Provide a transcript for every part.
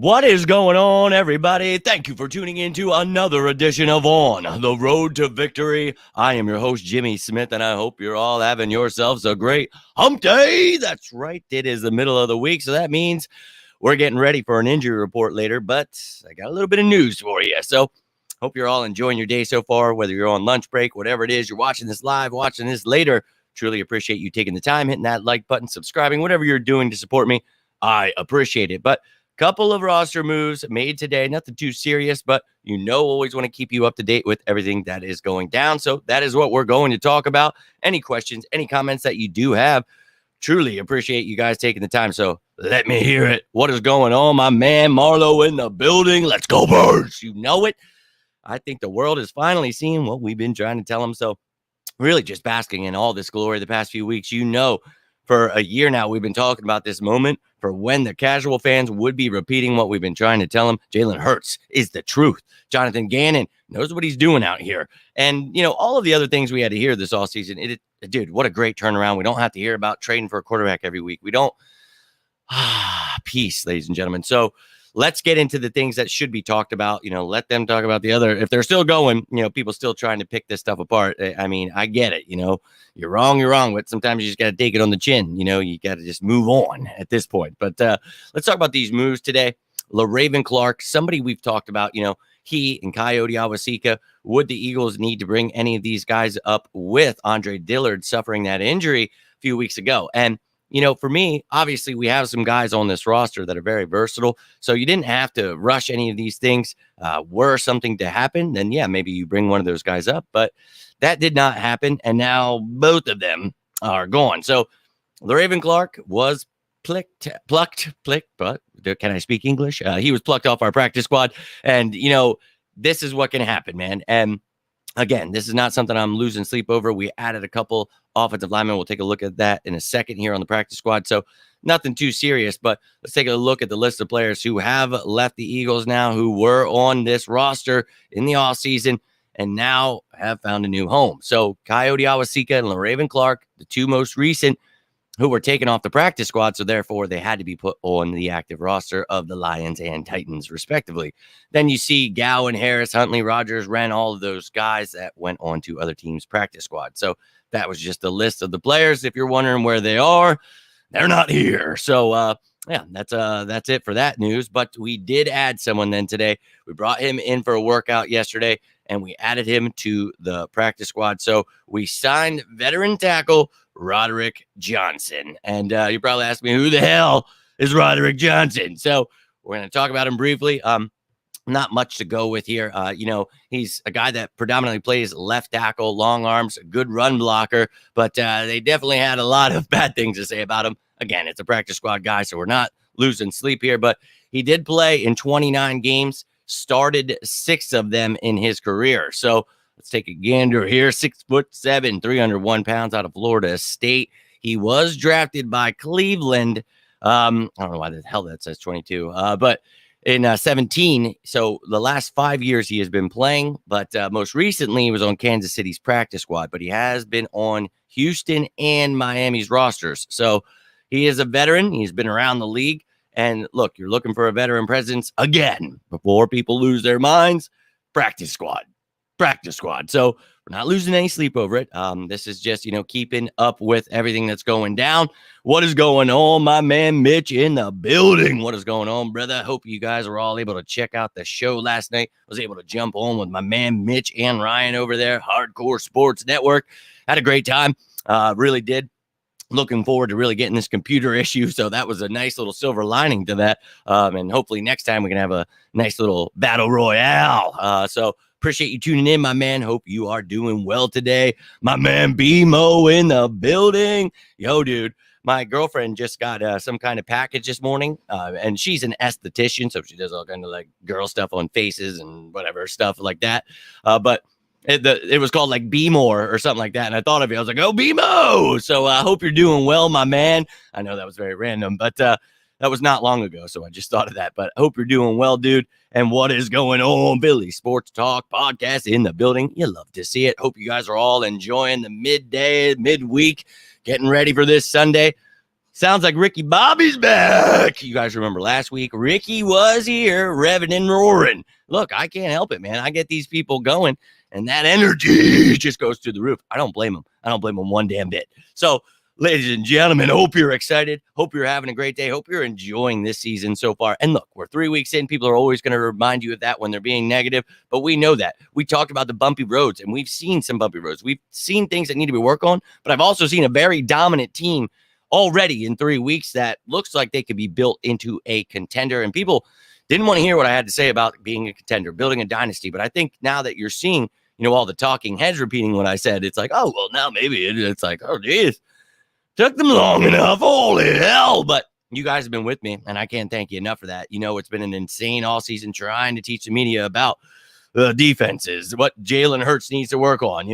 What is going on, everybody? Thank you for tuning in to another edition of On the Road to Victory. I am your host, Jimmy Smith, and I hope you're all having yourselves a great hump day. That's right. It is the middle of the week, so that means we're getting ready for an injury report later, but I got a little bit of news for you. So hope you're all enjoying your day so far, whether you're on lunch break, whatever it is, you're watching this live, watching this later. Truly appreciate you taking the time, hitting that like button, subscribing, whatever you're doing to support me. I appreciate it. But couple of roster moves made today, nothing too serious, but always want to keep you up to date with everything that is going down. So that is what we're going to talk about. Any questions, any comments that you do have, truly appreciate you guys taking the time. So let me hear it. What is going on? My man Marlo in the building. Let's go Birds. You know it. I think the world is finally seeing what we've been trying to tell them. So really just basking in all this glory the past few weeks. For a year now, we've been talking about this moment for when the casual fans would be repeating what we've been trying to tell them. Jalen Hurts is the truth. Jonathan Gannon knows what he's doing out here. And, all of the other things we had to hear this offseason. Dude, what a great turnaround. We don't have to hear about trading for a quarterback every week. We don't. Peace, ladies and gentlemen. So let's get into the things that should be talked about. Let them talk about the other. If they're still going, people still trying to pick this stuff apart. I mean, I get it. You're wrong, but sometimes you just got to take it on the chin. You got to just move on at this point. But let's talk about these moves today. LaRaven Clark, somebody we've talked about, he and Coyote Awasika. Would the Eagles need to bring any of these guys up with Andre Dillard suffering that injury a few weeks ago? And for me, obviously, we have some guys on this roster that are very versatile. So you didn't have to rush any of these things. Were something to happen, then, yeah, maybe you bring one of those guys up. But that did not happen. And now both of them are gone. So LaRaven Clark was plucked, but can I speak English? He was plucked off our practice squad. And, this is what can happen, man. And again, this is not something I'm losing sleep over. We added a couple offensive linemen. We'll take a look at that in a second here on the practice squad. So nothing too serious, but let's take a look at the list of players who have left the Eagles now, who were on this roster in the offseason and now have found a new home. So Coyote Awasika and LaRaven Clark, the two most recent who were taken off the practice squad, so therefore they had to be put on the active roster of the Lions and Titans, respectively. Then you see Gowan, Harris, Huntley, Rogers, Wren, all of those guys that went on to other teams' practice squad. So that was just a list of the players. If you're wondering where they are, they're not here. So, yeah, that's it for that news. But we did add someone then today. We brought him in for a workout yesterday, and we added him to the practice squad. So we signed veteran tackle Roderick Johnson. And you probably ask me, who the hell is Roderick Johnson? So we're going to talk about him briefly. Not much to go with here. He's a guy that predominantly plays left tackle, long arms, good run blocker, but they definitely had a lot of bad things to say about him. Again, it's a practice squad guy, so we're not losing sleep here, but he did play in 29 games, started 6 of them in his career. So let's take a gander here. 6'7", 301 pounds out of Florida State. He was drafted by Cleveland. I don't know why the hell that says 22, but in 17. So the last 5 years he has been playing, but most recently he was on Kansas City's practice squad, but he has been on Houston and Miami's rosters. So he is a veteran. He's been around the league. And look, you're looking for a veteran presence again before people lose their minds. Practice squad. So we're not losing any sleep over it. This is just, keeping up with everything that's going down. What is going on, my man Mitch in the building? What is going on, brother? I hope you guys were all able to check out the show last night. I was able to jump on with my man Mitch and Ryan over there, Hardcore Sports Network. Had a great time. Really did. Looking forward to really getting this computer issue. So that was a nice little silver lining to that. And hopefully next time we can have a nice little battle royale. So appreciate you tuning in, my man. Hope you are doing well today. My man BMO in the building. Yo, dude, my girlfriend just got some kind of package this morning. And she's an esthetician, so she does all kind of like girl stuff on faces and whatever stuff like that. But it was called like Be More or something like that. And I thought of it. I was like, oh, BMO. So I hope you're doing well, my man. I know that was very random, but that was not long ago. So I just thought of that. But I hope you're doing well, dude. And what is going on? Billy Sports Talk Podcast in the building. You love to see it. Hope you guys are all enjoying the midweek, getting ready for this Sunday. Sounds like Ricky Bobby's back. You guys remember last week? Ricky was here, revving and roaring. Look, I can't help it, man. I get these people going, and that energy just goes through the roof. I don't blame them. I don't blame them one damn bit. So, ladies and gentlemen, hope you're excited. Hope you're having a great day. Hope you're enjoying this season so far. And look, we're 3 weeks in. People are always going to remind you of that when they're being negative, but we know that. We talked about the bumpy roads, and we've seen some bumpy roads. We've seen things that need to be worked on, but I've also seen a very dominant team already in 3 weeks that looks like they could be built into a contender. And people didn't want to hear what I had to say about being a contender, building a dynasty. But I think now that you're seeing, all the talking heads repeating what I said, it's like, oh, well, now maybe it's like, oh, geez, took them long enough. Holy hell. But you guys have been with me, and I can't thank you enough for that. It's been an insane all season trying to teach the media about the defenses, what Jalen Hurts needs to work on,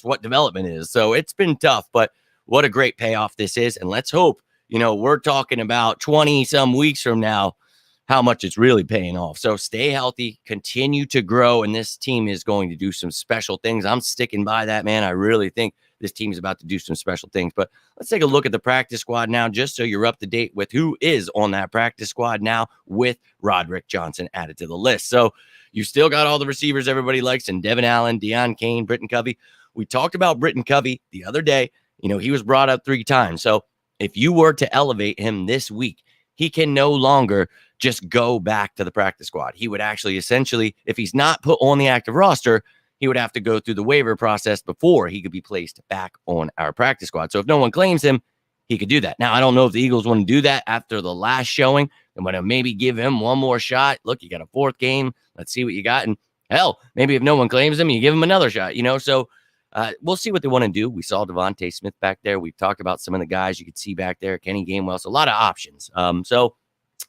what development is. So it's been tough, but what a great payoff this is. And let's hope, we're talking about 20 some weeks from now, how much it's really paying off. So stay healthy, continue to grow. And this team is going to do some special things. I'm sticking by that, man. I really think this team is about to do some special things. But let's take a look at the practice squad now, just so you're up to date with who is on that practice squad now with Roderick Johnson added to the list. So you still got all the receivers everybody likes, and Devin Allen, Deion Kane, Britton Covey. We talked about Britton Covey the other day. He was brought up 3 times. So if you were to elevate him this week, he can no longer just go back to the practice squad. He would actually essentially, if he's not put on the active roster, he would have to go through the waiver process before he could be placed back on our practice squad. So if no one claims him, he could do that. Now, I don't know if the Eagles want to do that after the last showing. They want to maybe give him one more shot. Look, you got a 4th game. Let's see what you got. And hell, maybe if no one claims him, you give him another shot, So we'll see what they want to do. We saw Devontae Smith back there. We've talked about some of the guys you could see back there, Kenny Gainwell. So a lot of options. So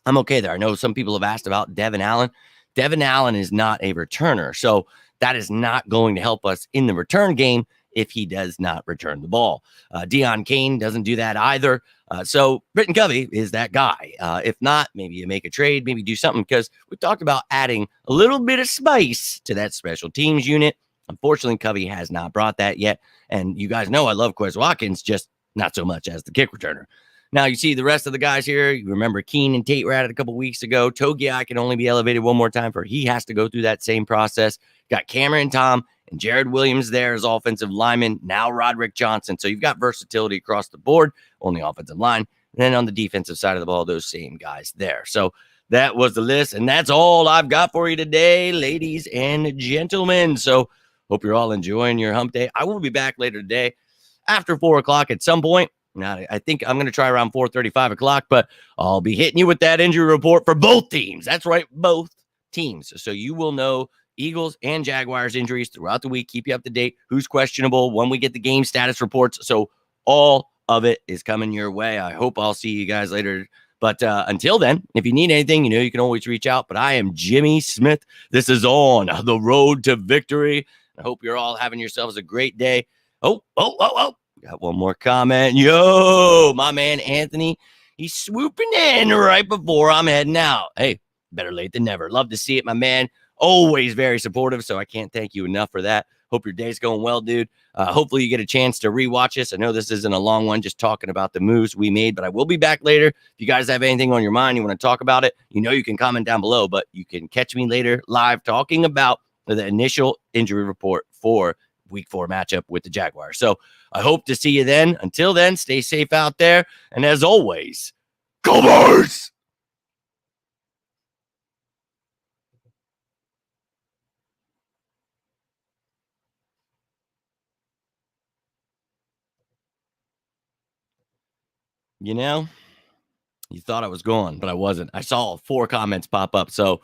I'm okay there. I know some people have asked about Devin Allen. Devin Allen is not a returner. So that is not going to help us in the return game if he does not return the ball. Deion Kane doesn't do that either. So Britton Covey is that guy. If not, maybe you make a trade, maybe do something, because we talked about adding a little bit of spice to that special teams unit. Unfortunately, Covey has not brought that yet. And you guys know I love Quez Watkins, just not so much as the kick returner. Now, you see the rest of the guys here. You remember Keen and Tate were at it a couple weeks ago. Togiai can only be elevated one more time for he has to go through that same process. Got Cameron Tom and Jared Williams there as offensive lineman. Now Roderick Johnson. So you've got versatility across the board on the offensive line. And then on the defensive side of the ball, those same guys there. So that was the list. And that's all I've got for you today, ladies and gentlemen. So hope you're all enjoying your hump day. I will be back later today after 4 o'clock at some point. Now, I think I'm going to try around 4:30, 5 o'clock, but I'll be hitting you with that injury report for both teams. That's right, both teams. So you will know Eagles and Jaguars injuries throughout the week. Keep you up to date. Who's questionable when we get the game status reports. So all of it is coming your way. I hope I'll see you guys later. But until then, if you need anything, you can always reach out. But I am Jimmy Smith. This is On the Road to Victory. I hope you're all having yourselves a great day. Oh. Got one more comment. Yo, my man Anthony, he's swooping in right before I'm heading out. Hey, better late than never. Love to see it, my man. Always very supportive, so I can't thank you enough for that. Hope your day's going well, dude. Hopefully you get a chance to rewatch this. I know this isn't a long one, just talking about the moves we made, but I will be back later. If you guys have anything on your mind, you want to talk about it, you can comment down below, but you can catch me later live talking about the initial injury report for Week 4 matchup with the Jaguars. So I hope to see you then. Until then, stay safe out there. And as always, go Birds! You thought I was gone, but I wasn't. I saw 4 comments pop up. So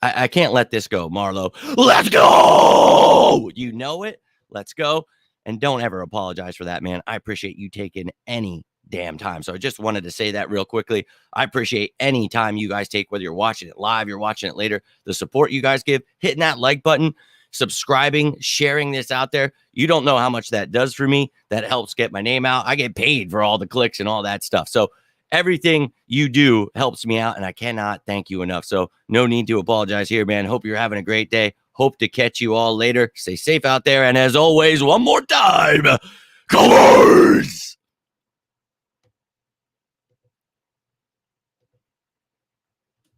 I can't let this go, Marlo. Let's go! You know it. Let's go. And don't ever apologize for that, man. I appreciate you taking any damn time. So I just wanted to say that real quickly. I appreciate any time you guys take, whether you're watching it live, you're watching it later, the support you guys give, hitting that like button, subscribing, sharing this out there. You don't know how much that does for me. That helps get my name out. I get paid for all the clicks and all that stuff. So everything you do helps me out, and I cannot thank you enough. So no need to apologize here, man. Hope you're having a great day. Hope to catch you all later. Stay safe out there. And as always, one more time, Colors!